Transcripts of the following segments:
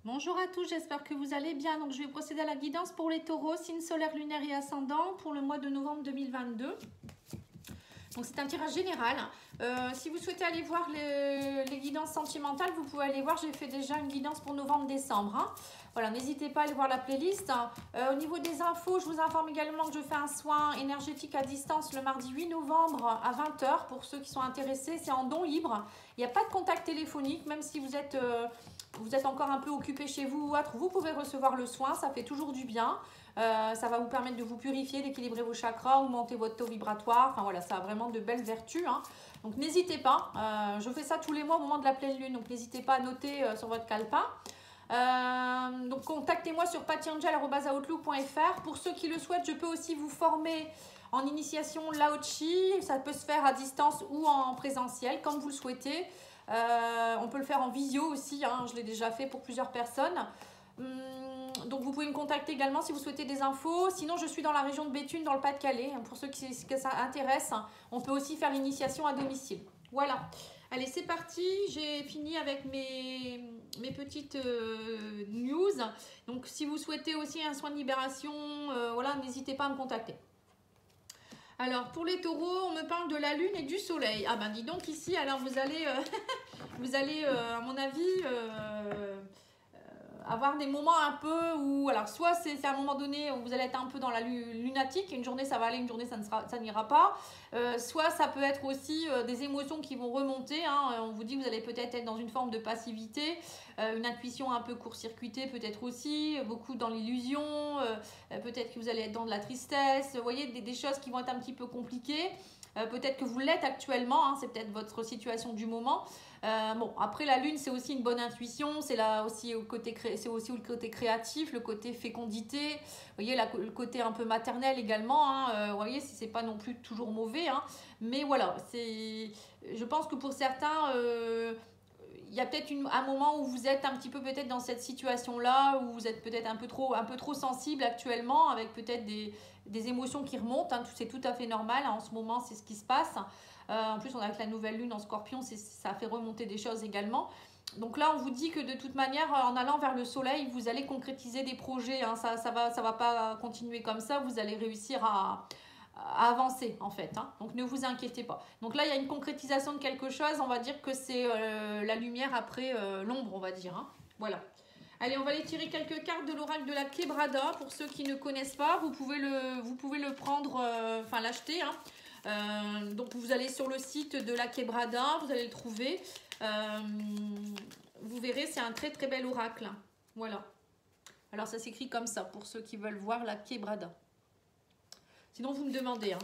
Bonjour à tous, j'espère que vous allez bien. Donc, je vais procéder à la guidance pour les taureaux, signe solaire, lunaire et ascendant pour le mois de novembre 2022. Donc, c'est un tirage général. Si vous souhaitez aller voir les guidances sentimentales, vous pouvez aller voir. J'ai fait déjà une guidance pour novembre-décembre. Hein. Voilà, n'hésitez pas à aller voir la playlist. Au niveau des infos, je vous informe également que je fais un soin énergétique à distance le mardi 8 novembre à 20 h. Pour ceux qui sont intéressés, c'est en don libre. Il n'y a pas de contact téléphonique, même si vous êtes encore un peu occupé chez vous ou autre, vous pouvez recevoir le soin, ça fait toujours du bien. Ça va vous permettre de vous purifier, d'équilibrer vos chakras, augmenter votre taux vibratoire. Enfin voilà, ça a vraiment de belles vertus. Hein. Donc n'hésitez pas, je fais ça tous les mois au moment de la pleine lune, donc n'hésitez pas à noter sur votre calepin. Donc contactez-moi sur patiangel@outlook.fr. Pour ceux qui le souhaitent, je peux aussi vous former en initiation Lao Chi. Ça peut se faire à distance ou en présentiel, comme vous le souhaitez. On peut le faire en visio aussi, hein, je l'ai déjà fait pour plusieurs personnes. Donc vous pouvez me contacter également si vous souhaitez des infos. Sinon, je suis dans la région de Béthune, dans le Pas-de-Calais. Pour ceux que ça intéresse, on peut aussi faire l'initiation à domicile. Voilà. Allez, c'est parti. J'ai fini avec mes petites news. Donc, si vous souhaitez aussi un soin de libération, voilà, n'hésitez pas à me contacter. Alors, pour les taureaux, on me parle de la lune et du soleil. Ah ben, dis donc ici, alors vous allez, à mon avis, avoir des moments un peu où, alors soit c'est à un moment donné où vous allez être un peu dans la lunatique, une journée ça va aller, une journée ça n'ira pas, soit ça peut être aussi des émotions qui vont remonter, hein. On vous dit que vous allez peut-être être dans une forme de passivité, une intuition un peu court-circuitée peut-être aussi, beaucoup dans l'illusion, peut-être que vous allez être dans de la tristesse, vous voyez, des choses qui vont être un petit peu compliquées. Peut-être que vous l'êtes actuellement, hein, c'est peut-être votre situation du moment. Bon, après la lune, c'est aussi une bonne intuition, c'est aussi le côté créatif, le côté fécondité, vous voyez, le côté un peu maternel également, hein, vous voyez, c'est pas non plus toujours mauvais, hein, mais voilà, je pense que pour certains, il y a peut-être un moment où vous êtes un petit peu peut-être dans cette situation-là, où vous êtes peut-être un peu trop sensible actuellement, avec peut-être des émotions qui remontent, hein, c'est tout à fait normal, hein, en ce moment c'est ce qui se passe. En plus on a avec la nouvelle lune en scorpion, ça fait remonter des choses également. Donc là on vous dit que de toute manière en allant vers le soleil vous allez concrétiser des projets, hein, ça va pas continuer comme ça, vous allez réussir à avancer en fait, hein. Donc ne vous inquiétez pas. Donc là il y a une concrétisation de quelque chose, on va dire que c'est la lumière après l'ombre, on va dire, hein. Voilà. Allez, on va aller tirer quelques cartes de l'oracle de la Quebrada. Pour ceux qui ne connaissent pas, vous pouvez le prendre, enfin l'acheter, hein. Donc vous allez sur le site de la Quebrada, vous allez le trouver. Vous verrez, c'est un très très bel oracle. Voilà. Alors ça s'écrit comme ça pour ceux qui veulent voir la Quebrada. Sinon vous me demandez, hein.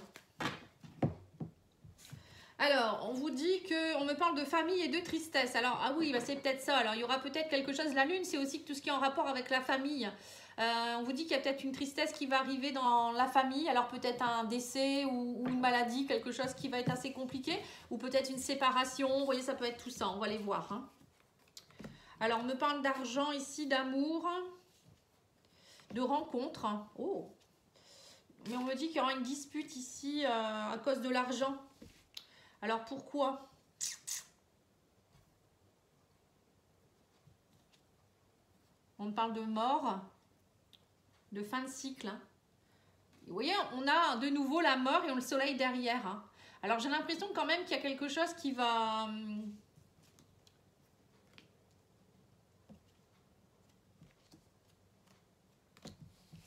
Alors, on vous dit qu'on me parle de famille et de tristesse. Alors, ah oui, bah c'est peut-être ça. Alors, il y aura peut-être quelque chose. La lune, c'est aussi tout ce qui est en rapport avec la famille. On vous dit qu'il y a peut-être une tristesse qui va arriver dans la famille. Alors, peut-être un décès ou une maladie, quelque chose qui va être assez compliqué. Ou peut-être une séparation. Vous voyez, ça peut être tout ça. On va les voir, hein. Alors, on me parle d'argent ici, d'amour, de rencontre. Oh! Mais on me dit qu'il y aura une dispute ici à cause de l'argent. Alors pourquoi? On me parle de mort, de fin de cycle, hein. Vous voyez, on a de nouveau la mort et on le soleil derrière, hein. Alors j'ai l'impression quand même qu'il y a quelque chose qui va...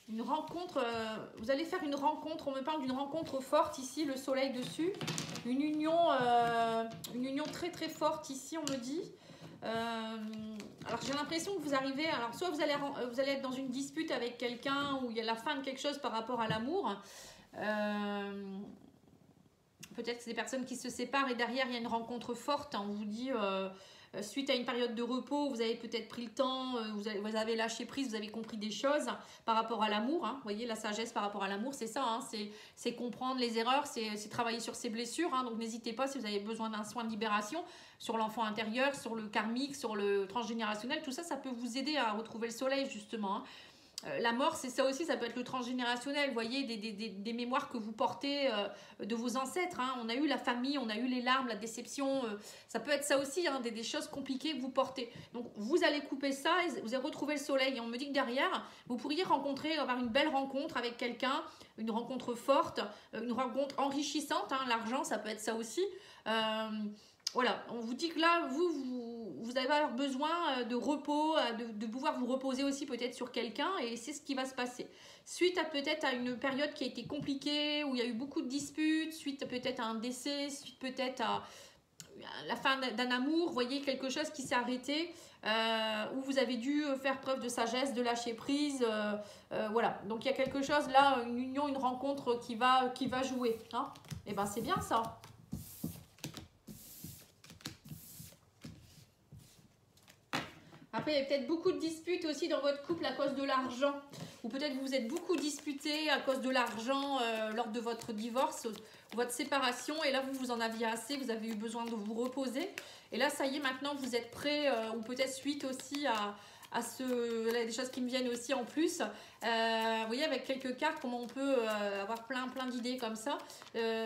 Une rencontre, vous allez faire une rencontre, on me parle d'une rencontre forte ici, le soleil dessus. Une union très très forte ici, on me dit. Alors j'ai l'impression que vous arrivez, alors soit vous allez être dans une dispute avec quelqu'un où il y a la fin de quelque chose par rapport à l'amour. Peut-être que c'est des personnes qui se séparent et derrière il y a une rencontre forte, hein. On vous dit... suite à une période de repos, vous avez peut-être pris le temps, vous avez lâché prise, vous avez compris des choses par rapport à l'amour, hein. Vous voyez, la sagesse par rapport à l'amour, c'est ça, hein. C'est comprendre les erreurs, c'est travailler sur ses blessures, hein. Donc n'hésitez pas si vous avez besoin d'un soin de libération sur l'enfant intérieur, sur le karmique, sur le transgénérationnel, tout ça, ça peut vous aider à retrouver le soleil justement, hein. la mort, c'est ça aussi, ça peut être le transgénérationnel, vous voyez, des mémoires que vous portez de vos ancêtres. Hein. On a eu la famille, on a eu les larmes, la déception, ça peut être ça aussi, hein, des choses compliquées que vous portez. Donc, vous allez couper ça et vous allez retrouver le soleil. Et on me dit que derrière, vous pourriez avoir une belle rencontre avec quelqu'un, une rencontre forte, une rencontre enrichissante. Hein. L'argent, ça peut être ça aussi. Voilà, on vous dit que là, vous allez avoir besoin de repos, de pouvoir vous reposer aussi peut-être sur quelqu'un et c'est ce qui va se passer. Suite à peut-être à une période qui a été compliquée, où il y a eu beaucoup de disputes, suite peut-être à un décès, suite peut-être à la fin d'un amour, vous voyez, quelque chose qui s'est arrêté, où vous avez dû faire preuve de sagesse, de lâcher prise, voilà. Donc il y a quelque chose là, une union, une rencontre qui va jouer. Hein. Et ben c'est bien ça. Après, il y a peut-être beaucoup de disputes aussi dans votre couple à cause de l'argent. Ou peut-être vous êtes beaucoup disputés à cause de l'argent lors de votre divorce, votre séparation. Et là, vous en aviez assez, vous avez eu besoin de vous reposer. Et là, ça y est, maintenant, vous êtes prêts, ou peut-être suite aussi à là, des choses qui me viennent aussi en plus. Vous voyez, avec quelques cartes, comment on peut avoir plein d'idées comme ça.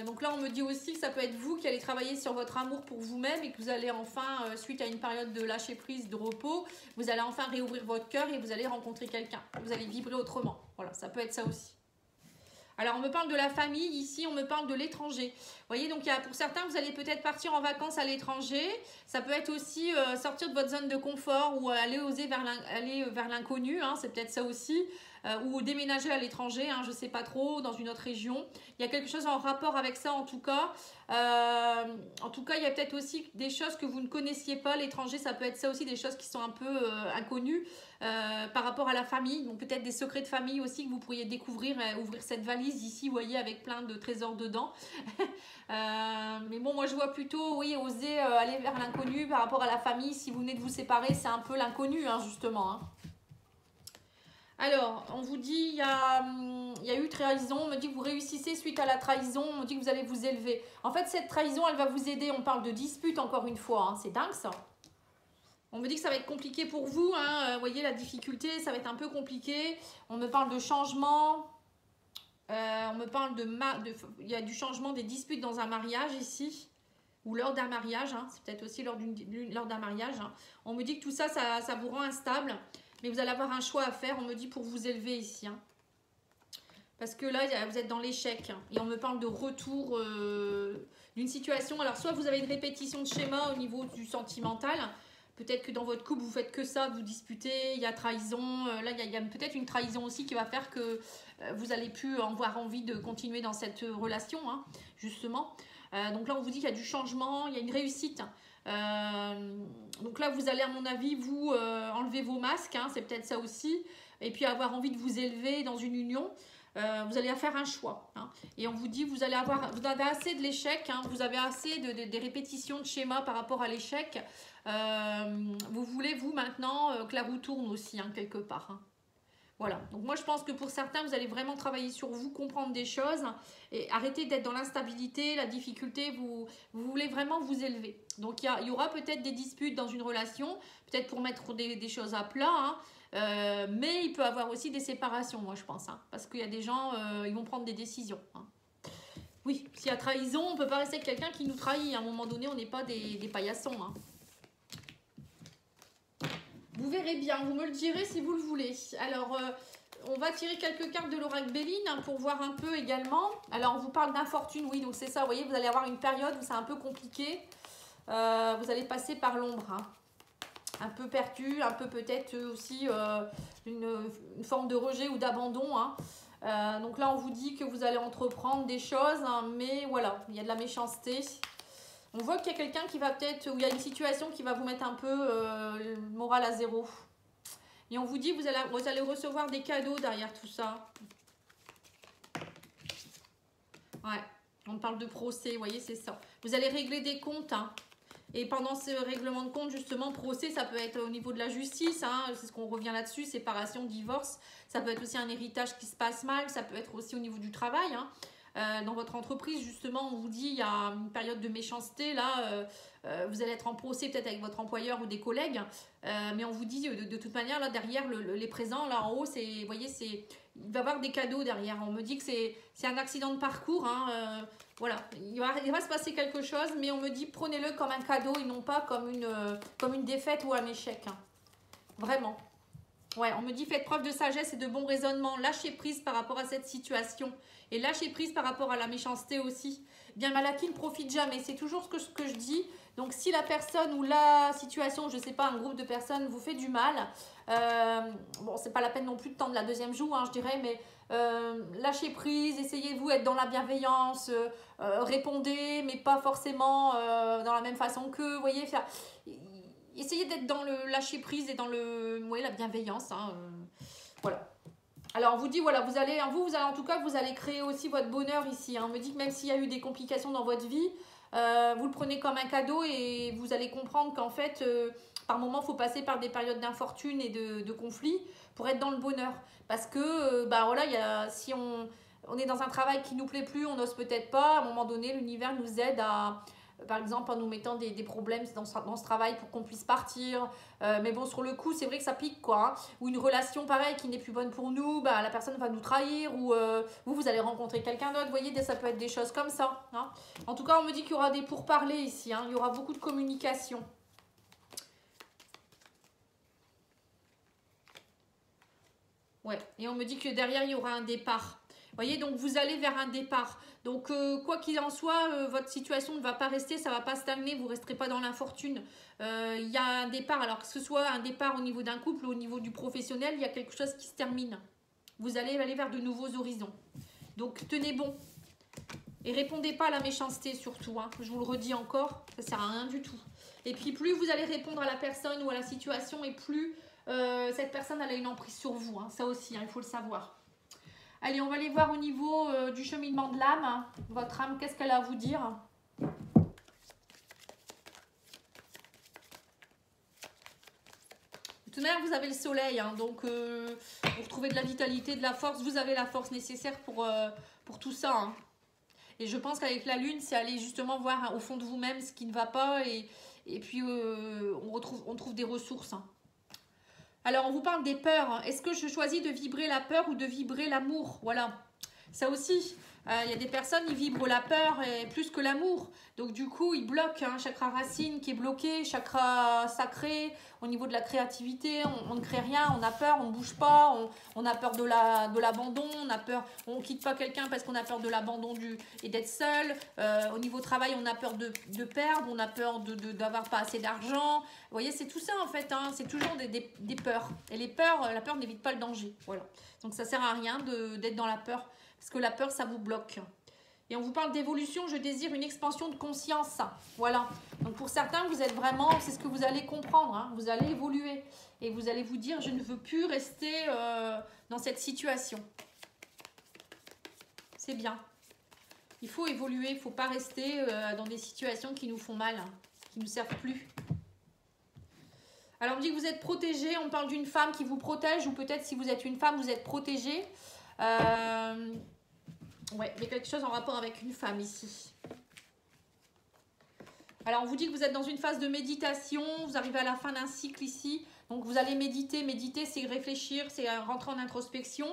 Donc là, on me dit aussi que ça peut être vous qui allez travailler sur votre amour pour vous-même et que vous allez enfin, suite à une période de lâcher prise, de repos, vous allez enfin réouvrir votre cœur et vous allez rencontrer quelqu'un. Vous allez vibrer autrement. Voilà, ça peut être ça aussi. Alors, on me parle de la famille, ici, on me parle de l'étranger. Vous voyez, donc pour certains, vous allez peut-être partir en vacances à l'étranger. Ça peut être aussi sortir de votre zone de confort ou aller vers l'inconnu, hein, c'est peut-être ça aussi. Ou déménager à l'étranger, hein, je ne sais pas trop, dans une autre région. Il y a quelque chose en rapport avec ça en tout cas. En tout cas, il y a peut-être aussi des choses que vous ne connaissiez pas. L'étranger, ça peut être ça aussi, des choses qui sont un peu inconnues par rapport à la famille. Donc peut-être des secrets de famille aussi que vous pourriez découvrir, ouvrir cette valise ici, vous voyez, avec plein de trésors dedans. Mais bon, moi je vois plutôt, oui, oser aller vers l'inconnu par rapport à la famille. Si vous venez de vous séparer, c'est un peu l'inconnu, hein, justement. Hein. Alors, on vous dit, il y a eu trahison, on me dit que vous réussissez suite à la trahison, on me dit que vous allez vous élever. En fait, cette trahison, elle va vous aider. On parle de dispute encore une fois, hein. C'est dingue ça. On me dit que ça va être compliqué pour vous, hein. Vous voyez la difficulté, ça va être un peu compliqué. On me parle de changement, on me parle il y a du changement des disputes dans un mariage ici, ou lors d'un mariage, hein. C'est peut-être aussi lors d'un mariage. Hein. On me dit que tout ça, ça vous rend instable. Mais vous allez avoir un choix à faire, on me dit, pour vous élever ici. Hein. Parce que là, vous êtes dans l'échec. Hein. Et on me parle de retour d'une situation. Alors, soit vous avez une répétition de schéma au niveau du sentimental. Peut-être que dans votre couple, vous faites que ça, vous disputez, il y a trahison. Là, il y a peut-être une trahison aussi qui va faire que vous allez plus avoir envie de continuer dans cette relation, hein, justement. Donc là, on vous dit qu'il y a du changement, il y a une réussite. Donc là, vous allez, à mon avis, vous enlever vos masques, hein, c'est peut-être ça aussi, et puis avoir envie de vous élever dans une union. Vous allez faire un choix. Hein, et on vous dit, vous avez assez de l'échec, hein, vous avez assez des répétitions de schémas par rapport à l'échec. Vous voulez, vous, maintenant, que la roue tourne aussi, hein, quelque part. Hein. Voilà, donc moi je pense que pour certains, vous allez vraiment travailler sur vous, comprendre des choses et arrêter d'être dans l'instabilité, la difficulté, vous voulez vraiment vous élever. Donc il y aura peut-être des disputes dans une relation, peut-être pour mettre des choses à plat, hein, mais il peut y avoir aussi des séparations, moi je pense, hein, parce qu'il y a des gens, ils vont prendre des décisions. Hein. Oui, s'il y a trahison, on ne peut pas rester avec quelqu'un qui nous trahit, à un moment donné, on n'est pas des paillassons. Hein. Vous verrez bien, vous me le direz si vous le voulez. Alors, on va tirer quelques cartes de l'oracle Béline, hein, pour voir un peu également. Alors, on vous parle d'infortune, oui, donc c'est ça, vous voyez, vous allez avoir une période où c'est un peu compliqué. Vous allez passer par l'ombre, hein. Un peu perdu, un peu peut-être aussi une forme de rejet ou d'abandon. Hein. Donc là, on vous dit que vous allez entreprendre des choses, hein, mais voilà, il y a de la méchanceté. On voit qu'il y a quelqu'un qui va peut-être, ou il y a une situation qui va vous mettre un peu le moral à zéro. Et on vous dit que vous allez recevoir des cadeaux derrière tout ça. Ouais, on parle de procès, vous voyez, c'est ça. Vous allez régler des comptes, hein. Et pendant ce règlement de compte, justement, procès, ça peut être au niveau de la justice, hein, c'est ce qu'on revient là-dessus, séparation, divorce. Ça peut être aussi un héritage qui se passe mal, ça peut être aussi au niveau du travail, hein. dans votre entreprise, justement, on vous dit il y a une période de méchanceté, là, vous allez être en procès peut-être avec votre employeur ou des collègues, mais on vous dit de toute manière, là, derrière les présents, là, en haut, vous voyez, il va y avoir des cadeaux derrière. On me dit que c'est un accident de parcours, hein, voilà, il va se passer quelque chose, mais on me dit prenez-le comme un cadeau et non pas comme une défaite ou un échec, hein. Vraiment. Ouais, on me dit faites preuve de sagesse et de bon raisonnement, lâchez prise par rapport à cette situation et lâchez prise par rapport à la méchanceté aussi. Bien Malaki ne profite jamais, c'est toujours ce que je dis. Donc si la personne ou la situation, je sais pas, un groupe de personnes vous fait du mal, bon c'est pas la peine non plus de tendre la deuxième joue, hein, je dirais, mais lâchez prise, essayez-vous être dans la bienveillance, répondez, mais pas forcément dans la même façon que, vous voyez, essayez d'être dans le lâcher prise et dans la bienveillance, hein, voilà. Alors on vous dit, voilà, vous allez en tout cas, vous allez créer aussi votre bonheur ici, hein. On me dit que même s'il y a eu des complications dans votre vie, vous le prenez comme un cadeau et vous allez comprendre qu'en fait, par moment, il faut passer par des périodes d'infortune et de conflits pour être dans le bonheur. Parce que, voilà, si on est dans un travail qui ne nous plaît plus, on n'ose peut-être pas, à un moment donné, l'univers nous aide par exemple, en nous mettant des problèmes dans ce travail pour qu'on puisse partir. Mais bon, sur le coup, c'est vrai que ça pique, quoi, hein. Ou une relation, pareil, qui n'est plus bonne pour nous, la personne va nous trahir, ou vous allez rencontrer quelqu'un d'autre. Vous voyez, ça peut être des choses comme ça, hein. En tout cas, on me dit qu'il y aura des pourparlers ici, hein. Il y aura beaucoup de communication. Ouais, et on me dit que derrière, il y aura un départ. Vous voyez, donc vous allez vers un départ. Donc, quoi qu'il en soit, votre situation ne va pas rester, ça ne va pas stagner, vous ne resterez pas dans l'infortune. Il y a un départ, alors que ce soit un départ au niveau d'un couple ou au niveau du professionnel, il y a quelque chose qui se termine. Vous allez aller vers de nouveaux horizons. Donc, tenez bon. Et répondez pas à la méchanceté surtout, hein. Je vous le redis encore, ça ne sert à rien du tout. Et puis, plus vous allez répondre à la personne ou à la situation, et plus cette personne elle a une emprise sur vous, hein. Ça aussi, hein, il faut le savoir. Allez, on va aller voir au niveau du cheminement de l'âme. Votre âme, qu'est-ce qu'elle a à vous dire? De toute manière, vous avez le soleil, hein, donc vous retrouvez de la vitalité, de la force. Vous avez la force nécessaire pour tout ça, hein. Et je pense qu'avec la lune, c'est aller justement voir, hein, au fond de vous-même ce qui ne va pas. Et puis, on trouve des ressources, hein. Alors, on vous parle des peurs. Est-ce que je choisis de vibrer la peur ou de vibrer l'amour? Voilà. Ça aussi, il y a des personnes, ils vibrent la peur plus que l'amour. Donc, du coup, ils bloquent, hein, chakra racine qui est bloqué, chakra sacré. Au niveau de la créativité, on ne crée rien, on a peur, on ne bouge pas, on a peur de l'abandon, on a peur, on ne quitte pas quelqu'un parce qu'on a peur de l'abandon et d'être seul. Au niveau travail, on a peur de perdre, on a peur d'avoir pas assez d'argent. Vous voyez, c'est tout ça en fait, hein, c'est toujours des peurs. Et la peur n'évite pas le danger. Voilà. Donc ça ne sert à rien d'être dans la peur, parce que la peur, ça vous bloque. Et on vous parle d'évolution, je désire une expansion de conscience. Voilà. Donc pour certains, vous êtes vraiment, c'est ce que vous allez comprendre, hein, vous allez évoluer. Et vous allez vous dire, je ne veux plus rester dans cette situation. C'est bien. Il faut évoluer, il ne faut pas rester dans des situations qui nous font mal, hein, qui ne nous servent plus. Alors on dit que vous êtes protégé, on parle d'une femme qui vous protège, ou peut-être si vous êtes une femme, vous êtes protégé. Ouais, il y a quelque chose en rapport avec une femme ici. Alors, on vous dit que vous êtes dans une phase de méditation. Vous arrivez à la fin d'un cycle ici. Donc, vous allez méditer. Méditer, c'est réfléchir, c'est rentrer en introspection.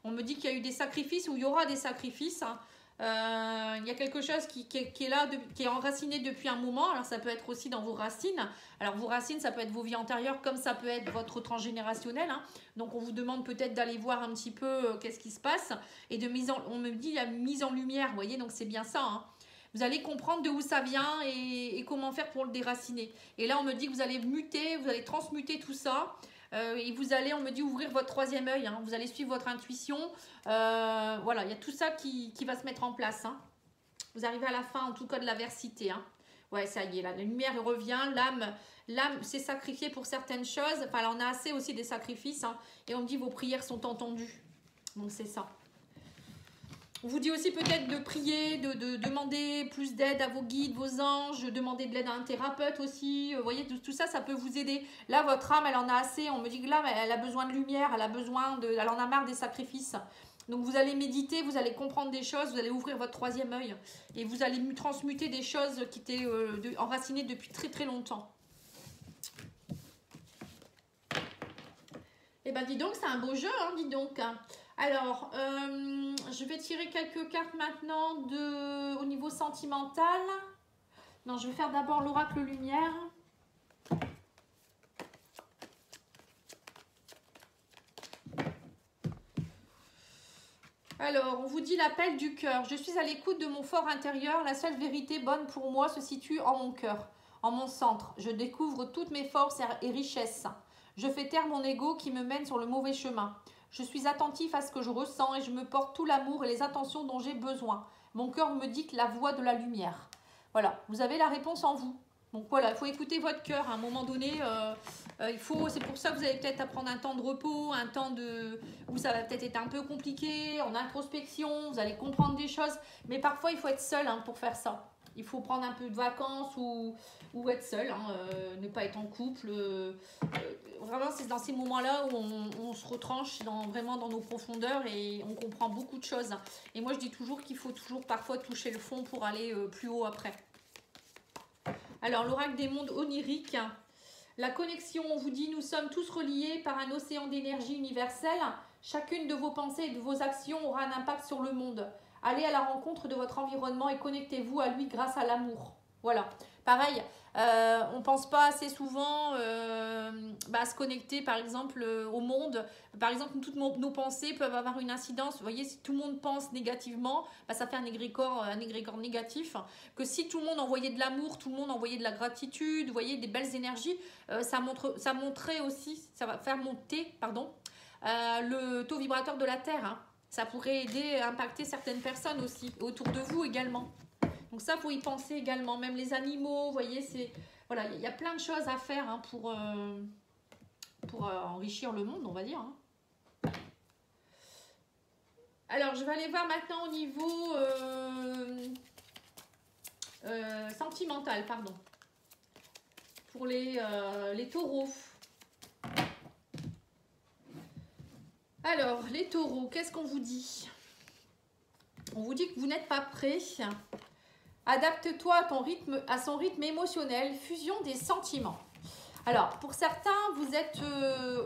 On me dit qu'il y a eu des sacrifices ou il y aura des sacrifices, hein. Il y a quelque chose qui est là, qui est enraciné depuis un moment. Alors, ça peut être aussi dans vos racines. Alors, vos racines, ça peut être vos vies antérieures, comme ça peut être votre transgénérationnel, hein. Donc, on vous demande peut-être d'aller voir un petit peu qu'est-ce qui se passe. Et on me dit, il y a mise en lumière, vous voyez, donc c'est bien ça, hein. Vous allez comprendre de où ça vient et comment faire pour le déraciner. Et là, on me dit que vous allez muter, vous allez transmuter tout ça. Et vous allez, on me dit, ouvrir votre troisième œil, hein. Vous allez suivre votre intuition. Voilà, il y a tout ça qui va se mettre en place, hein. Vous arrivez à la fin, en tout cas, de l'adversité, hein. Ouais, ça y est, là, la lumière revient. L'âme s'est sacrifiée pour certaines choses. Enfin, elle en a assez aussi des sacrifices, hein. Et on me dit, vos prières sont entendues. Donc, c'est ça. On vous dit aussi peut-être de prier, de demander plus d'aide à vos guides, vos anges, demander de l'aide à un thérapeute aussi. Vous voyez, tout ça, ça peut vous aider. Là, votre âme, elle en a assez. On me dit que là, elle a besoin de lumière, elle en a marre des sacrifices. Donc vous allez méditer, vous allez comprendre des choses, vous allez ouvrir votre troisième œil et vous allez transmuter des choses qui étaient enracinées depuis très très longtemps. Eh ben dis donc, c'est un beau jeu, hein, dis donc. Alors, je vais tirer quelques cartes maintenant au niveau sentimental. Non, je vais faire d'abord l'oracle lumière. Alors, on vous dit l'appel du cœur. Je suis à l'écoute de mon fort intérieur. La seule vérité bonne pour moi se situe en mon cœur, en mon centre. Je découvre toutes mes forces et richesses. Je fais taire mon ego qui me mène sur le mauvais chemin. Je suis attentif à ce que je ressens et je me porte tout l'amour et les attentions dont j'ai besoin. Mon cœur me dicte la voie de la lumière. Voilà, vous avez la réponse en vous. Donc voilà, il faut écouter votre cœur. À un moment donné, c'est pour ça que vous allez peut-être prendre un temps de repos, un temps où ça va peut-être être un peu compliqué, en introspection, vous allez comprendre des choses. Mais parfois, il faut être seul pour faire ça. Il faut prendre un peu de vacances ou être seul, ne pas être en couple. Vraiment, c'est dans ces moments-là où on se retranche vraiment dans nos profondeurs et on comprend beaucoup de choses. Et moi, je dis toujours qu'il faut toujours parfois toucher le fond pour aller plus haut après. Alors, l'oracle des mondes oniriques. La connexion, on vous dit, nous sommes tous reliés par un océan d'énergie universelle. Chacune de vos pensées et de vos actions aura un impact sur le monde. Allez à la rencontre de votre environnement et connectez-vous à lui grâce à l'amour. Voilà. Pareil, on ne pense pas assez souvent à se connecter, par exemple, au monde. Par exemple, toutes nos pensées peuvent avoir une incidence. Vous voyez, si tout le monde pense négativement, ça fait un égrégore négatif. Que si tout le monde envoyait de l'amour, tout le monde envoyait de la gratitude, vous voyez, des belles énergies, ça montrerait aussi, ça va faire monter, le taux vibrateur de la Terre. Ça pourrait aider à impacter certaines personnes aussi, autour de vous également. Donc ça, il faut y penser également. Même les animaux, vous voyez, voilà, il y a plein de choses à faire pour enrichir le monde, on va dire. Alors, je vais aller voir maintenant au niveau sentimental, pardon. Pour les taureaux. Alors, les taureaux, qu'est-ce qu'on vous dit? On vous dit que vous n'êtes pas prêts. Adapte-toi à son rythme émotionnel, fusion des sentiments. Alors, pour certains, vous êtes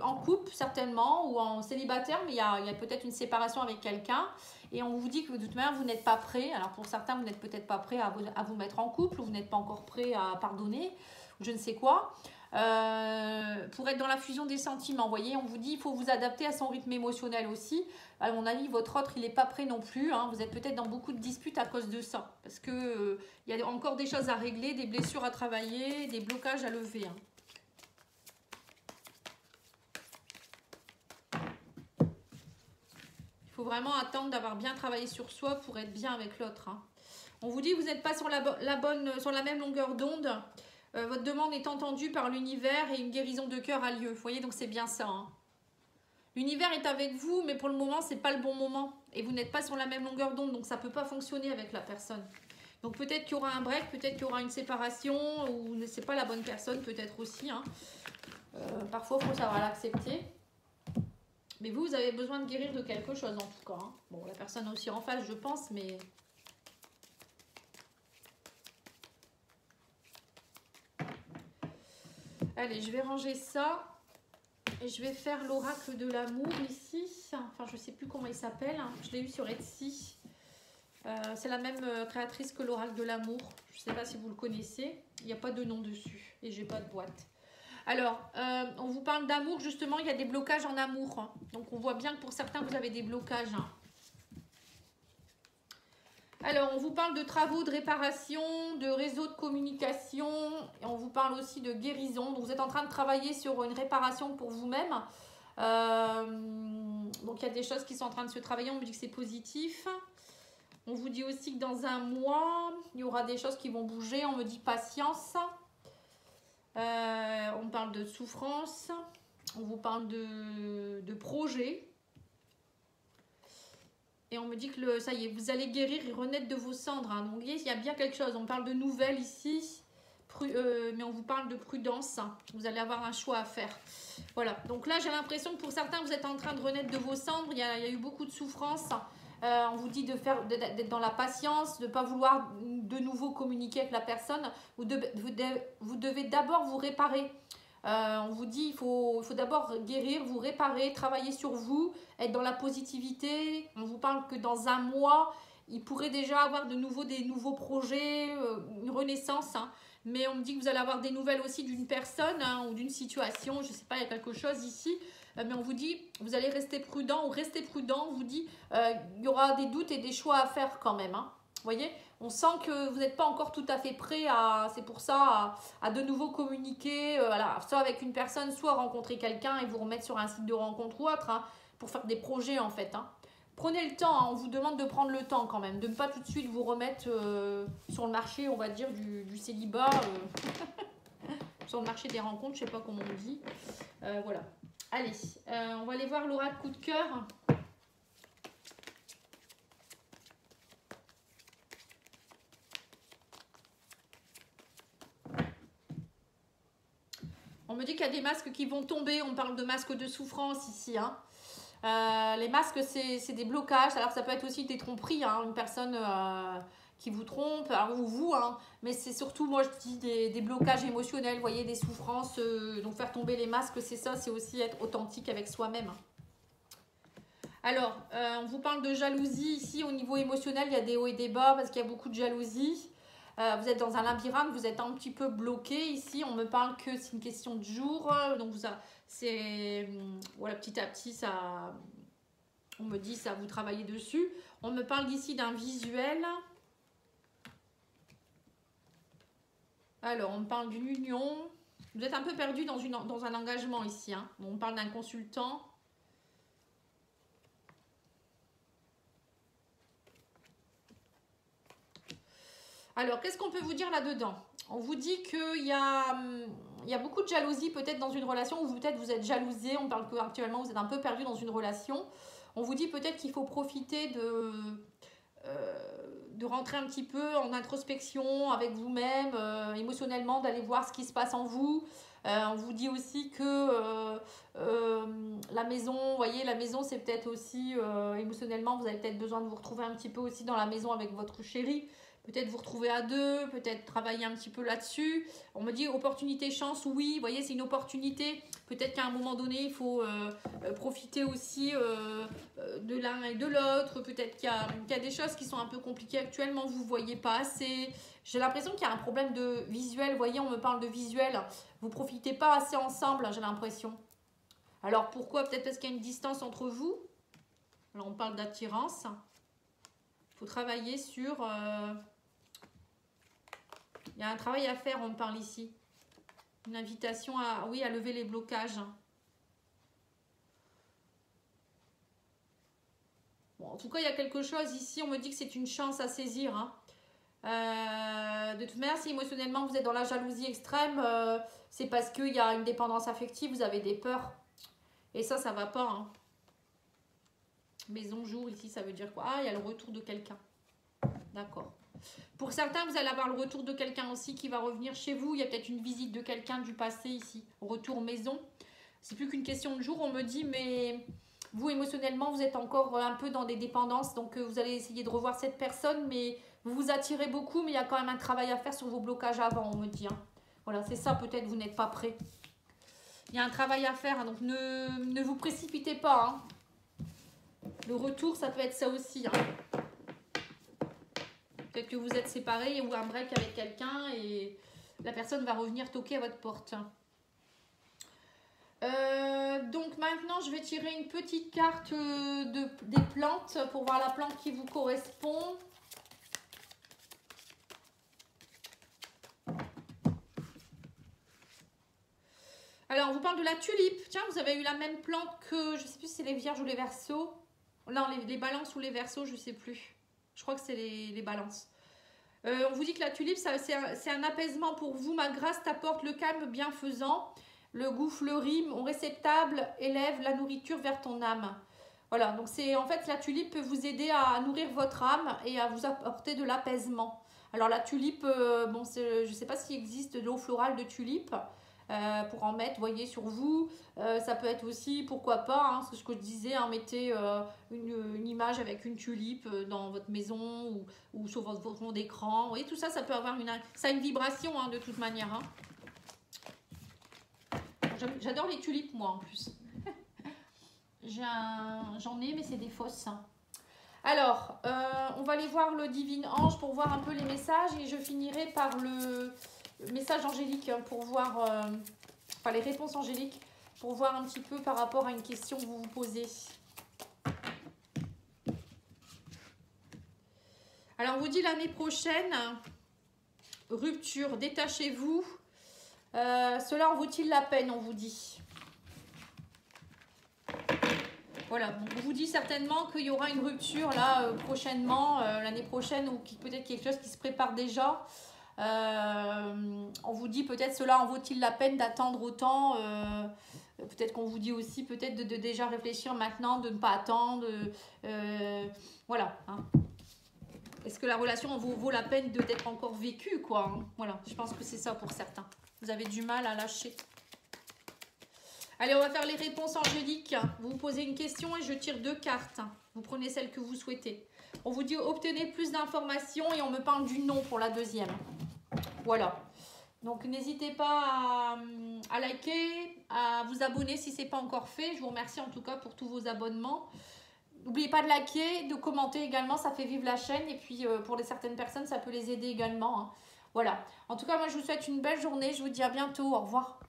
en couple, certainement, ou en célibataire, mais il y a peut-être une séparation avec quelqu'un. Et on vous dit que de toute manière, vous n'êtes pas prêt. Alors, pour certains, vous n'êtes peut-être pas prêt à vous mettre en couple, ou vous n'êtes pas encore prêt à pardonner, ou je ne sais quoi. Pour être dans la fusion des sentiments, vous voyez, on vous dit il faut vous adapter à son rythme émotionnel aussi. À mon avis, votre autre, il n'est pas prêt non plus. Vous êtes peut-être dans beaucoup de disputes à cause de ça. Parce que il y a encore des choses à régler, des blessures à travailler, des blocages à lever. Il faut vraiment attendre d'avoir bien travaillé sur soi pour être bien avec l'autre. On vous dit que vous n'êtes pas sur la même longueur d'onde. Votre demande est entendue par l'univers et une guérison de cœur a lieu. Vous voyez, donc c'est bien ça. L'univers est avec vous, mais pour le moment, ce n'est pas le bon moment. Et vous n'êtes pas sur la même longueur d'onde, donc ça ne peut pas fonctionner avec la personne. Donc peut-être qu'il y aura un break, peut-être qu'il y aura une séparation, ou ce n'est pas la bonne personne, peut-être aussi. Parfois, il faut savoir l'accepter. Mais vous avez besoin de guérir de quelque chose, en tout cas. Bon, la personne aussi en face, je pense, mais... Allez, je vais ranger ça. Et je vais faire l'oracle de l'amour ici. Enfin, je ne sais plus comment il s'appelle. Je l'ai eu sur Etsy. C'est la même créatrice que l'oracle de l'amour. Je ne sais pas si vous le connaissez. Il n'y a pas de nom dessus. Et j'ai pas de boîte. Alors, on vous parle d'amour. Justement, il y a des blocages en amour. Donc, on voit bien que pour certains, vous avez des blocages. Alors, on vous parle de travaux de réparation, de réseaux de communication. Et on vous parle aussi de guérison. Donc, vous êtes en train de travailler sur une réparation pour vous-même. Donc, il y a des choses qui sont en train de se travailler. On me dit que c'est positif. On vous dit aussi que dans un mois, il y aura des choses qui vont bouger. On me dit patience. On parle de souffrance. On vous parle de projet. Et on me dit que ça y est, vous allez guérir et renaître de vos cendres. Donc, il y a bien quelque chose. On parle de nouvelles ici. mais on vous parle de prudence. Vous allez avoir un choix à faire. Voilà, donc là j'ai l'impression que pour certains vous êtes en train de renaître de vos cendres. Il y a eu beaucoup de souffrance. On vous dit d'être dans la patience, de ne pas vouloir de nouveau communiquer avec la personne. Vous devez d'abord vous réparer. On vous dit il faut d'abord guérir, vous réparer, travailler sur vous, être dans la positivité. On vous parle que dans un mois, il pourrait déjà avoir des nouveaux projets, une renaissance. Hein. Mais on me dit que vous allez avoir des nouvelles aussi d'une personne ou d'une situation. Je ne sais pas, il y a quelque chose ici. Mais on vous dit, vous allez rester prudent ou rester prudent. On vous dit, il y aura des doutes et des choix à faire quand même. Hein. Vous voyez, on sent que vous n'êtes pas encore tout à fait prêt c'est pour ça, à de nouveau communiquer, voilà, soit avec une personne, soit rencontrer quelqu'un et vous remettre sur un site de rencontre ou autre, hein, pour faire des projets en fait. Hein. Prenez le temps, hein, on vous demande de prendre le temps quand même, de ne pas tout de suite vous remettre sur le marché, on va dire, du célibat, sur le marché des rencontres, je ne sais pas comment on dit. Voilà. Allez, on va aller voir l'oracle coup de cœur. On me dit qu'il y a des masques qui vont tomber. On parle de masques de souffrance ici. Hein. Les masques, c'est des blocages. Alors, ça peut être aussi des tromperies. Hein. Une personne qui vous trompe, alors, ou vous. Hein. Mais c'est surtout, moi, je dis des blocages émotionnels. Vous voyez, des souffrances. Donc, faire tomber les masques, c'est ça. C'est aussi être authentique avec soi-même. Alors, on vous parle de jalousie ici. Au niveau émotionnel, il y a des hauts et des bas parce qu'il y a beaucoup de jalousie. Vous êtes dans un labyrinthe, vous êtes un petit peu bloqué ici. On me parle que c'est une question de jour. Donc, voilà, petit à petit, ça, on me dit ça, vous travaillez dessus. On me parle d'ici d'un visuel. Alors, on me parle d'une union. Vous êtes un peu perdu dans un engagement ici. Hein. On parle d'un consultant. Alors, qu'est-ce qu'on peut vous dire là-dedans? On vous dit qu'il y a beaucoup de jalousie peut-être dans une relation, ou peut-être vous êtes jalousé, on parle qu'actuellement vous êtes un peu perdu dans une relation. On vous dit peut-être qu'il faut profiter de rentrer un petit peu en introspection avec vous-même, émotionnellement, d'aller voir ce qui se passe en vous. On vous dit aussi que la maison, vous voyez, la maison c'est peut-être aussi émotionnellement, vous avez peut-être besoin de vous retrouver un petit peu aussi dans la maison avec votre chéri. Peut-être vous retrouver à deux, peut-être travailler un petit peu là-dessus. On me dit opportunité, chance, oui, vous voyez, c'est une opportunité. Peut-être qu'à un moment donné, il faut profiter aussi de l'un et de l'autre. Peut-être qu'il y a des choses qui sont un peu compliquées actuellement, vous ne voyez pas assez. J'ai l'impression qu'il y a un problème de visuel. Vous voyez, on me parle de visuel. Vous ne profitez pas assez ensemble, j'ai l'impression. Alors pourquoi? Peut-être parce qu'il y a une distance entre vous. Alors on parle d'attirance. Il faut travailler sur... Il y a un travail à faire, on me parle ici. Une invitation à lever les blocages. Bon, en tout cas, il y a quelque chose ici, on me dit que c'est une chance à saisir. Hein. De toute manière, si émotionnellement vous êtes dans la jalousie extrême, c'est parce qu'il y a une dépendance affective, vous avez des peurs. Et ça va pas. Hein. Maison jour, ici, ça veut dire quoi? Ah, il y a le retour de quelqu'un. D'accord. Pour certains, vous allez avoir le retour de quelqu'un aussi qui va revenir chez vous. Il y a peut-être une visite de quelqu'un du passé ici. Retour maison. C'est plus qu'une question de jour. On me dit, mais vous, émotionnellement, vous êtes encore un peu dans des dépendances. Donc, vous allez essayer de revoir cette personne. Mais vous vous attirez beaucoup. Mais il y a quand même un travail à faire sur vos blocages avant, on me dit. Hein. Voilà, c'est ça peut-être, vous n'êtes pas prêt. Il y a un travail à faire. Hein, donc, ne vous précipitez pas. Hein. Le retour, ça peut être ça aussi. Hein. Peut-être que vous êtes séparés ou un break avec quelqu'un et la personne va revenir toquer à votre porte. Donc maintenant, je vais tirer une petite carte des plantes pour voir la plante qui vous correspond. Alors, on vous parle de la tulipe. Tiens, vous avez eu la même plante que, je ne sais plus si c'est les vierges ou les verseaux. Non, les balances ou les verseaux, je ne sais plus. Je crois que c'est les balances. On vous dit que la tulipe, c'est un apaisement pour vous. Ma grâce t'apporte le calme bienfaisant. Le goût fleuri, mon réceptable élève la nourriture vers ton âme. Voilà, donc en fait, la tulipe peut vous aider à nourrir votre âme et à vous apporter de l'apaisement. Alors la tulipe, bon, je ne sais pas s'il existe de l'eau florale de tulipe. Pour en mettre, voyez, sur vous. Ça peut être aussi, pourquoi pas, hein, c'est ce que je disais, hein, mettez une image avec une tulipe dans votre maison ou sur votre fond d'écran. Vous voyez, tout ça, ça peut avoir une vibration hein, de toute manière. Hein. J'adore les tulipes, moi, en plus. J'en ai, mais c'est des fausses. Hein. Alors, on va aller voir le Divine Ange pour voir un peu les messages et je finirai par le message angélique pour voir, enfin les réponses angéliques pour voir un petit peu par rapport à une question que vous vous posez. Alors, on vous dit l'année prochaine, rupture, détachez-vous. Cela en vaut-il la peine, on vous dit. Voilà, donc on vous dit certainement qu'il y aura une rupture là prochainement, l'année prochaine, ou peut-être quelque chose qui se prépare déjà. On vous dit peut-être cela en vaut-il la peine d'attendre autant. Peut-être qu'on vous dit aussi peut-être de déjà réfléchir maintenant, de ne pas attendre. Voilà. Hein. Est-ce que la relation vaut la peine d'être encore vécue, quoi, hein. Voilà, je pense que c'est ça pour certains. Vous avez du mal à lâcher. Allez, on va faire les réponses angéliques. Vous vous posez une question et je tire 2 cartes. Vous prenez celle que vous souhaitez. On vous dit obtenez plus d'informations et on me parle du non pour la deuxième. Voilà. Donc n'hésitez pas à liker, à vous abonner si ce n'est pas encore fait. Je vous remercie en tout cas pour tous vos abonnements. N'oubliez pas de liker, de commenter également, ça fait vivre la chaîne. Et puis pour certaines personnes, ça peut les aider également. Hein. Voilà. En tout cas, moi je vous souhaite une belle journée. Je vous dis à bientôt. Au revoir.